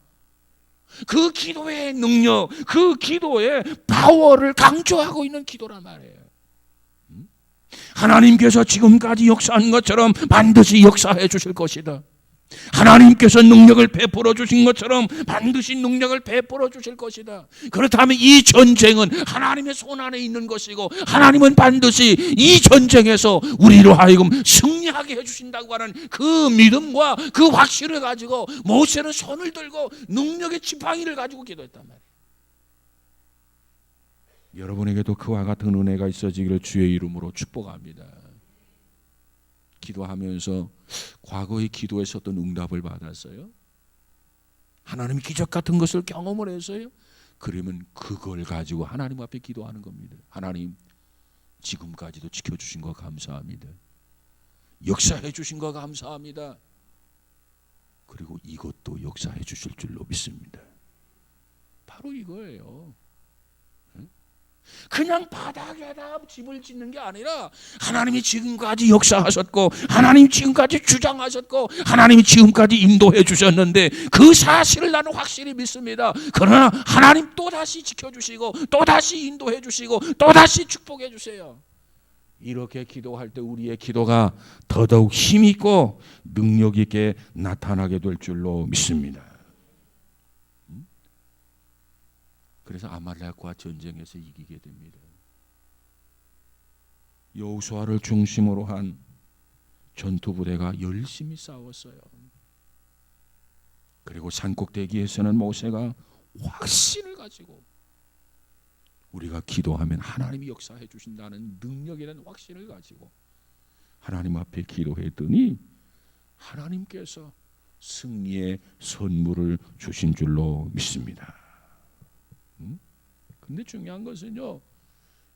그 기도의 능력, 그 기도의 파워를 강조하고 있는 기도란 말이에요. 하나님께서 지금까지 역사한 것처럼 반드시 역사해 주실 것이다. 하나님께서 능력을 베풀어 주신 것처럼 반드시 능력을 베풀어 주실 것이다. 그렇다면 이 전쟁은 하나님의 손 안에 있는 것이고 하나님은 반드시 이 전쟁에서 우리로 하여금 승리하게 해주신다고 하는 그 믿음과 그 확신을 가지고 모세는 손을 들고 능력의 지팡이를 가지고 기도했단 말이에요. 여러분에게도 그와 같은 은혜가 있어지기를 주의 이름으로 축복합니다. 기도하면서 과거의 기도에서 어떤 응답을 받았어요? 하나님이 기적 같은 것을 경험을 했어요? 그러면 그걸 가지고 하나님 앞에 기도하는 겁니다. 하나님, 지금까지도 지켜주신 거 감사합니다. 역사해 주신 거 감사합니다. 그리고 이것도 역사해 주실 줄로 믿습니다. 바로 이거예요. 그냥 바닥에다 집을 짓는 게 아니라 하나님이 지금까지 역사하셨고 하나님이 지금까지 주장하셨고 하나님이 지금까지 인도해 주셨는데 그 사실을 나는 확실히 믿습니다. 그러나 하나님 또다시 지켜주시고 또다시 인도해 주시고 또다시 축복해 주세요. 이렇게 기도할 때 우리의 기도가 더더욱 힘있고 능력 있게 나타나게 될 줄로 믿습니다. 그래서 아말렉과 전쟁에서 이기게 됩니다. 여호수아를 중심으로 한 전투 부대가 열심히 싸웠어요. 그리고 산꼭대기에서는 모세가 확신을 가지고 우리가 기도하면 하나님이 역사해 주신다는 능력이라는 확신을 가지고 하나님 앞에 기도했더니 하나님께서 승리의 선물을 주신 줄로 믿습니다. 근데 중요한 것은요,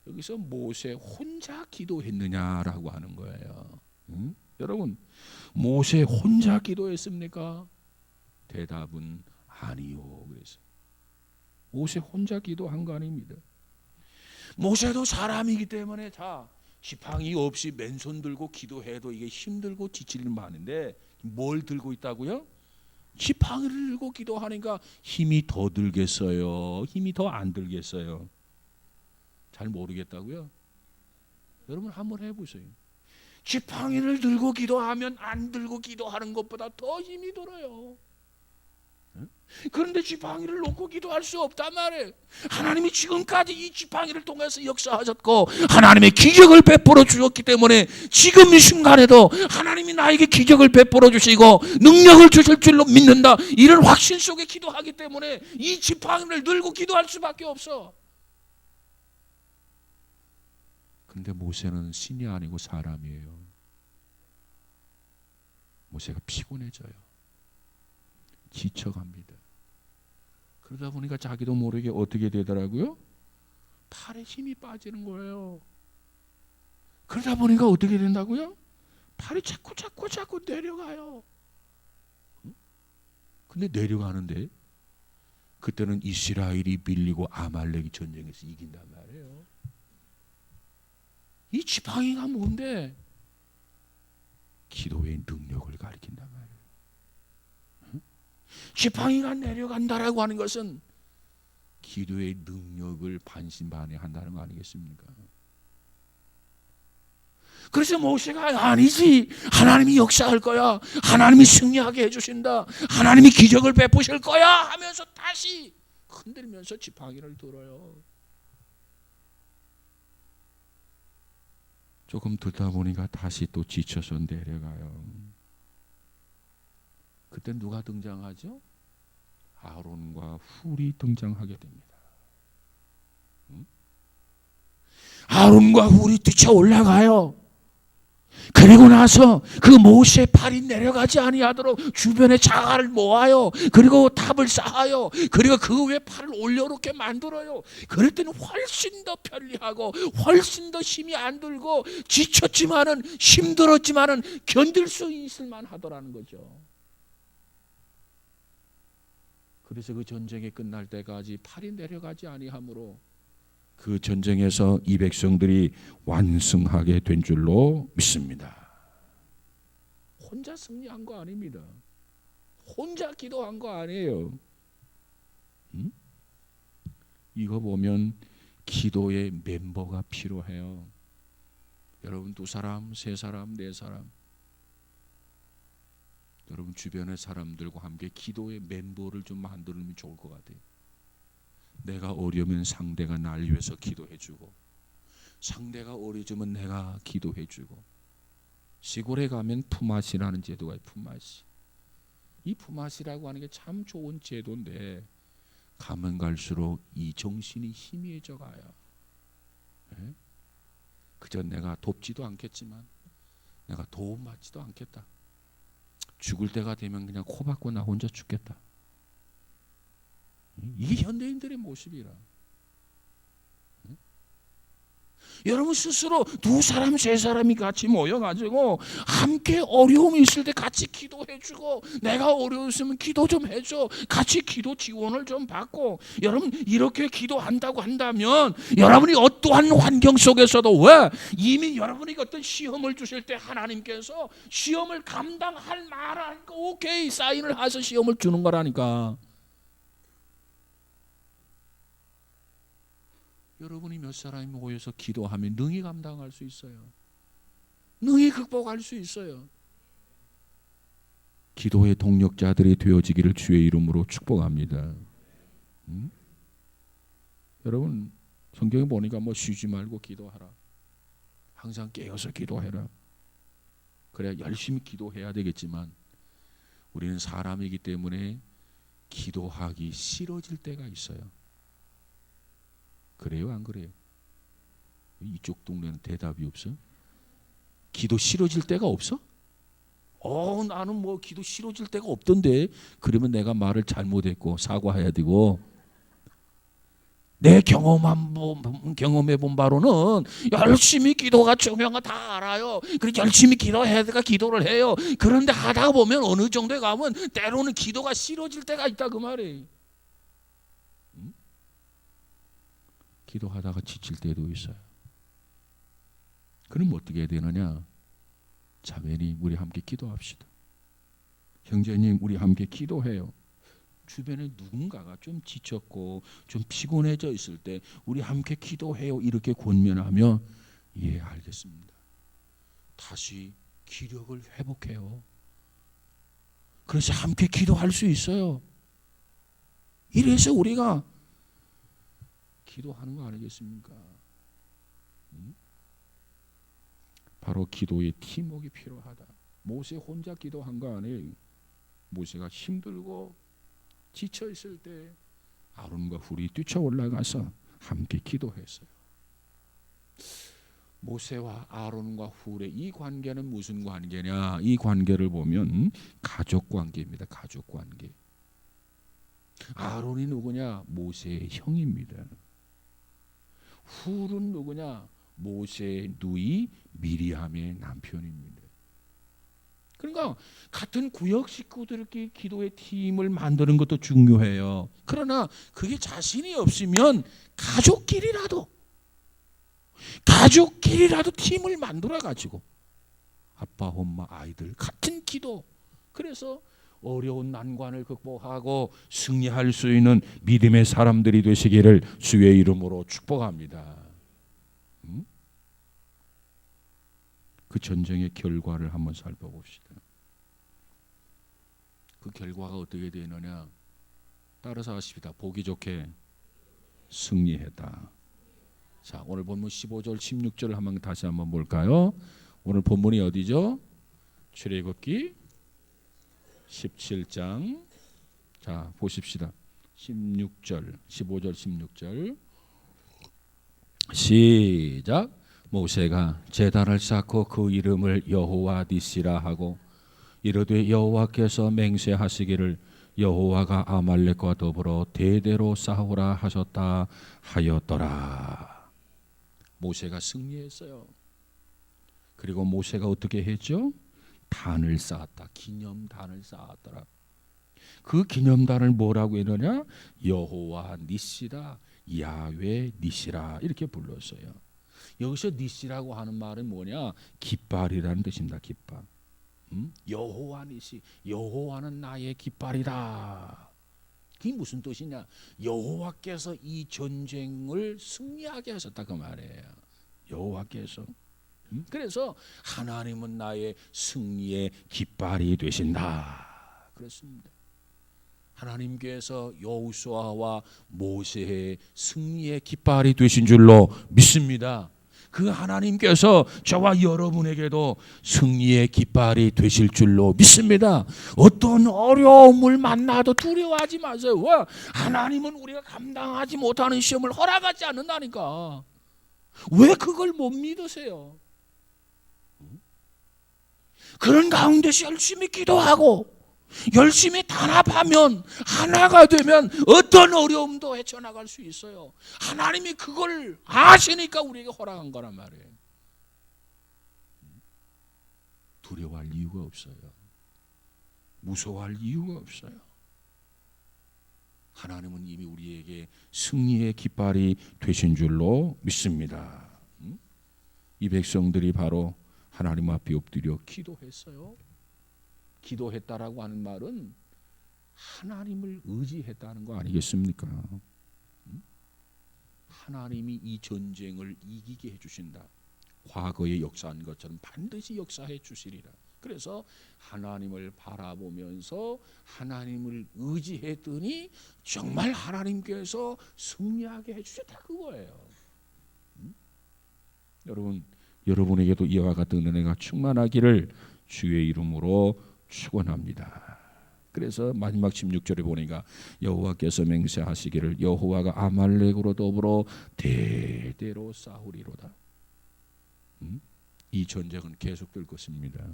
여기서 모세 혼자 기도했느냐라고 하는 거예요. 여러분, 모세 혼자 기도했습니까? 대답은 아니요. 그래서 모세 혼자 기도한 거 아닙니다. 모세도 사람이기 때문에 지팡이 없이 맨손 들고 기도해도 이게 힘들고 지칠 일 많은데 뭘 들고 있다고요? 지팡이를 들고 기도하니까 힘이 더 들겠어요? 힘이 더 안 들겠어요? 잘 모르겠다고요? 여러분 한번 해보세요. 지팡이를 들고 기도하면 안 들고 기도하는 것보다 더 힘이 들어요. 그런데 지팡이를 놓고 기도할 수 없단 말이에요. 하나님이 지금까지 이 지팡이를 통해서 역사하셨고 하나님의 기적을 베풀어 주셨기 때문에 지금 이 순간에도 하나님이 나에게 기적을 베풀어 주시고 능력을 주실 줄로 믿는다, 이런 확신 속에 기도하기 때문에 이 지팡이를 들고 기도할 수밖에 없어. 근데 모세는 신이 아니고 사람이에요. 모세가 피곤해져요. 지쳐갑니다. 그러다 보니까 자기도 모르게 어떻게 되더라고요? 팔에 힘이 빠지는 거예요. 그러다 보니까 어떻게 된다고요? 팔이 자꾸 내려가요. 근데 내려가는데 그때는 이스라엘이 밀리고 아말렉이 전쟁에서 이긴단 말이에요. 이 지팡이가 뭔데? 기도의 능력을 가리킨단 말이에요. 지팡이가 내려간다라고 하는 것은 기도의 능력을 반신반의한다는 거 아니겠습니까? 그래서 모세가 아니지, 하나님이 역사할 거야, 하나님이 승리하게 해주신다, 하나님이 기적을 베푸실 거야 하면서 다시 흔들면서 지팡이를 들어요. 조금 듣다 보니까 다시 또 지쳐서 내려가요. 그때 누가 등장하죠? 아론과 훌이 등장하게 됩니다. 아론과 훌이 뛰쳐 올라가요. 그리고 나서 그 모세의 팔이 내려가지 아니하도록 주변에 자갈을 모아요. 그리고 탑을 쌓아요. 그리고 그 위에 팔을 올려놓게 만들어요. 그럴 때는 훨씬 더 편리하고 훨씬 더 힘이 안 들고 지쳤지만은 힘들었지만은 견딜 수 있을 만하더라는 거죠. 그래서 그 전쟁이 끝날 때까지 팔이 내려가지 아니하므로 그 전쟁에서 이 백성들이 완승하게 된 줄로 믿습니다. 혼자 승리한 거 아닙니다. 혼자 기도한 거 아니에요. 이거 보면 기도의 멤버가 필요해요. 여러분 2사람, 3사람, 4사람, 여러분 주변의 사람들과 함께 기도의 멤버를 좀 만들면 좋을 것 같아요. 내가 어려우면 상대가 날 위해서 기도해주고, 상대가 어려우면 내가 기도해주고. 시골에 가면 품앗이라는 제도가 있어요. 품앗이. 이 품앗이라고 하는 게 참 좋은 제도인데 가면 갈수록 이 정신이 희미해져 가요. 네? 그저 내가 돕지도 않겠지만 내가 도움받지도 않겠다. 죽을 때가 되면 그냥 코 박고 나 혼자 죽겠다. 이게 현대인들의 모습이라. 여러분 스스로 2사람, 3사람이 같이 모여가지고 함께 어려움이 있을 때 같이 기도해주고, 내가 어려웠으면 기도 좀 해줘. 같이 기도 지원을 좀 받고. 여러분 이렇게 기도한다고 한다면 여러분이 어떠한 환경 속에서도, 왜? 이미 여러분이 어떤 시험을 주실 때 하나님께서 시험을 감당할 만한 거 오케이 사인을 해서 시험을 주는 거라니까. 여러분이 몇 사람이 모여서 기도하면 능히 감당할 수 있어요. 능히 극복할 수 있어요. 기도의 동력자들이 되어지기를 주의 이름으로 축복합니다. 여러분 성경에 보니까 뭐 쉬지 말고 기도하라, 항상 깨어서 기도해라. 그래야 열심히 기도해야 되겠지만 우리는 사람이기 때문에 기도하기 싫어질 때가 있어요. 그래요, 안 그래요? 이쪽 동네는 대답이 없어? 기도 싫어질 때가 없어? 나는 뭐 기도 싫어질 때가 없던데. 그러면 내가 말을 잘못했고 사과해야 되고, 내 경험해 본 바로는 열심히 기도가 중요한 거 다 알아요. 그래서 열심히 기도해야 되니까 기도를 해요. 그런데 하다 보면 어느 정도에 가면 때로는 기도가 싫어질 때가 있다 그 말이에요. 기도하다가 지칠 때도 있어요. 그럼 어떻게 해야 되느냐? 자매님 우리 함께 기도합시다. 형제님 우리 함께 기도해요. 주변에 누군가가 좀 지쳤고 좀 피곤해져 있을 때 우리 함께 기도해요 이렇게 권면하면, 예 알겠습니다, 다시 기력을 회복해요. 그래서 함께 기도할 수 있어요. 이래서 우리가 기도하는 거 아니겠습니까? 바로 기도의 팀워크가 필요하다. 모세 혼자 기도한 거 아니에요. 모세가 힘들고 지쳐 있을 때 아론과 훌이 뛰쳐 올라가서 함께 기도했어요. 모세와 아론과 훌의 이 관계는 무슨 관계냐? 이 관계를 보면 가족 관계입니다. 가족 관계. 아론이 누구냐? 모세의 형입니다. 훌은 누구냐? 모세의 누이 미리암의 남편입니다. 그러니까 같은 구역 식구들끼리 기도의 팀을 만드는 것도 중요해요. 그러나 그게 자신이 없으면 가족끼리라도 팀을 만들어 가지고 아빠, 엄마, 아이들 같은 기도. 그래서 어려운 난관을 극복하고 승리할 수 있는 믿음의 사람들이 되시기를 주의 이름으로 축복합니다. 그 전쟁의 결과를 한번 살펴봅시다. 그 결과가 어떻게 되느냐? 따라서 하십시다. 보기 좋게 승리했다. 자, 오늘 본문 15절 16절 한번 다시 한번 볼까요? 오늘 본문이 어디죠? 출애굽기 17장. 자, 보십시다. 16절, 15절 16절 시작. 모세가 제단을 쌓고 그 이름을 여호와 니시라 하고 이르되 여호와께서 맹세하시기를 여호와가 아말렉과 더불어 대대로 싸우라 하셨다 하였더라. 모세가 승리했어요. 그리고 모세가 어떻게 했죠? 단을 쌓았다. 기념단을 쌓았더라. 그 기념단을 뭐라고 했느냐? 여호와 니시라, 야훼 니시라 이렇게 불렀어요. 여기서 니시라고 하는 말은 뭐냐? 깃발이라는 뜻입니다. 깃발. 여호와 니시, 여호와는 나의 깃발이다. 그게 무슨 뜻이냐? 여호와께서 이 전쟁을 승리하게 하셨다 그 말이에요. 여호와께서. 그래서 하나님은 나의 승리의 깃발이 되신다. 그렇습니다. 하나님께서 여호수아와 모세의 승리의 깃발이 되신 줄로 믿습니다. 그 하나님께서 저와 여러분에게도 승리의 깃발이 되실 줄로 믿습니다. 어떤 어려움을 만나도 두려워하지 마세요. 왜? 하나님은 우리가 감당하지 못하는 시험을 허락하지 않는다니까. 왜 그걸 못 믿으세요? 그런 가운데서 열심히 기도하고 열심히 단합하면, 하나가 되면 어떤 어려움도 헤쳐나갈 수 있어요. 하나님이 그걸 아시니까 우리에게 허락한 거란 말이에요. 두려워할 이유가 없어요. 무서워할 이유가 없어요. 하나님은 이미 우리에게 승리의 깃발이 되신 줄로 믿습니다. 이 백성들이 바로 하나님 앞에 엎드려 기도했어요. 기도했다라고 하는 말은 하나님을 의지했다는 거 아니겠습니까? 하나님이 이 전쟁을 이기게 해주신다. 과거에 역사한 것처럼 반드시 역사해 주시리라. 그래서 하나님을 바라보면서 하나님을 의지했더니 정말 하나님께서 승리하게 해주셨다 그거예요. 여러분에게도 이와 같은 은혜가 충만하기를 주의 이름으로 축원합니다. 그래서 마지막 16절에 보니까 여호와께서 맹세하시기를 여호와가 아말렉으로 더불어 대대로 싸우리로다. 이 전쟁은 계속될 것입니다.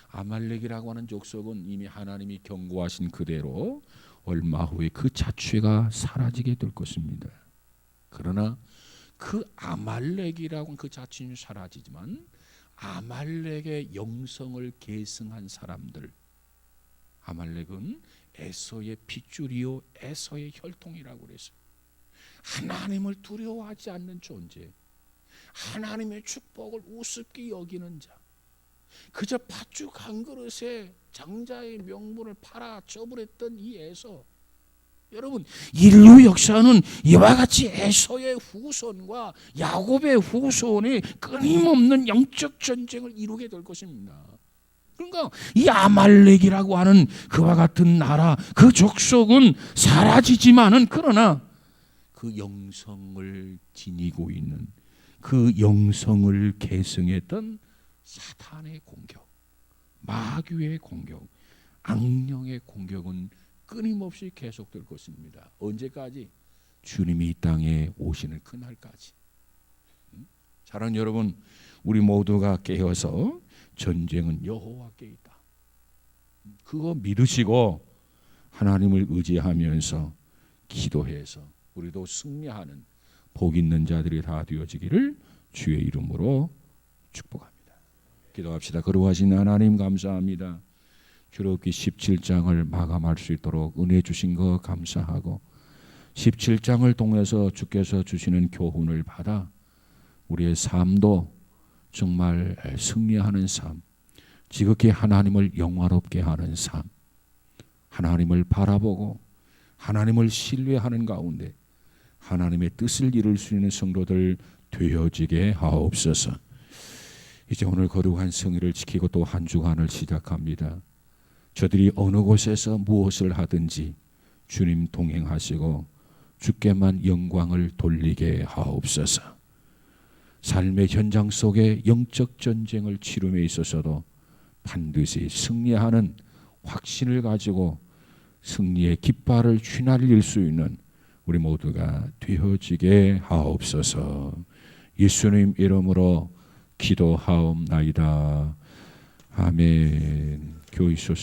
아말렉이라고 하는 족속은 이미 하나님이 경고하신 그대로 얼마 후에 그 자취가 사라지게 될 것입니다. 그러나 그 아말렉이라고 하는 그 자취는 사라지지만 아말렉의 영성을 계승한 사람들, 아말렉은 에서의 핏줄이요 에서의 혈통이라고 그랬어요. 하나님을 두려워하지 않는 존재, 하나님의 축복을 우습게 여기는 자, 그저 팥죽 한 그릇에 장자의 명분을 팔아 처분했던 이 에서, 여러분 인류 역사는 이와 같이 에서의 후손과 야곱의 후손이 끊임없는 영적 전쟁을 이루게 될 것입니다. 그러니까 이 아말렉이라고 하는 그와 같은 나라, 그 족속은 사라지지만은 그러나 그 영성을 지니고 있는, 그 영성을 계승했던 사탄의 공격, 마귀의 공격, 악령의 공격은 끊임없이 계속될 것입니다. 언제까지? 주님이 이 땅에 오시는 그날까지. 사랑하는 여러분, 우리 모두가 깨어서 전쟁은 여호와께 있다. 그거 믿으시고 하나님을 의지하면서 기도해서 우리도 승리하는 복 있는 자들이 다 되어지기를 주의 이름으로 축복합니다. 기도합시다. 거룩하신 하나님 감사합니다. 주롭기 17장을 마감할 수 있도록 은혜 주신 것 감사하고 17장을 통해서 주께서 주시는 교훈을 받아 우리의 삶도 정말 승리하는 삶, 지극히 하나님을 영화롭게 하는 삶, 하나님을 바라보고 하나님을 신뢰하는 가운데 하나님의 뜻을 이룰 수 있는 성도들 되어지게 하옵소서. 이제 오늘 거룩한 성일을 지키고 또 한 주간을 시작합니다. 저들이 어느 곳에서 무엇을 하든지 주님 동행하시고 주께만 영광을 돌리게 하옵소서. 삶의 현장 속에 영적 전쟁을 치rum에 있어서도 반드시 승리하는 확신을 가지고 승리의 깃발을 휘날릴 수 있는 우리 모두가 되어지게 하옵소서. 예수님 이름으로 기도하옵나이다. 아멘. 교회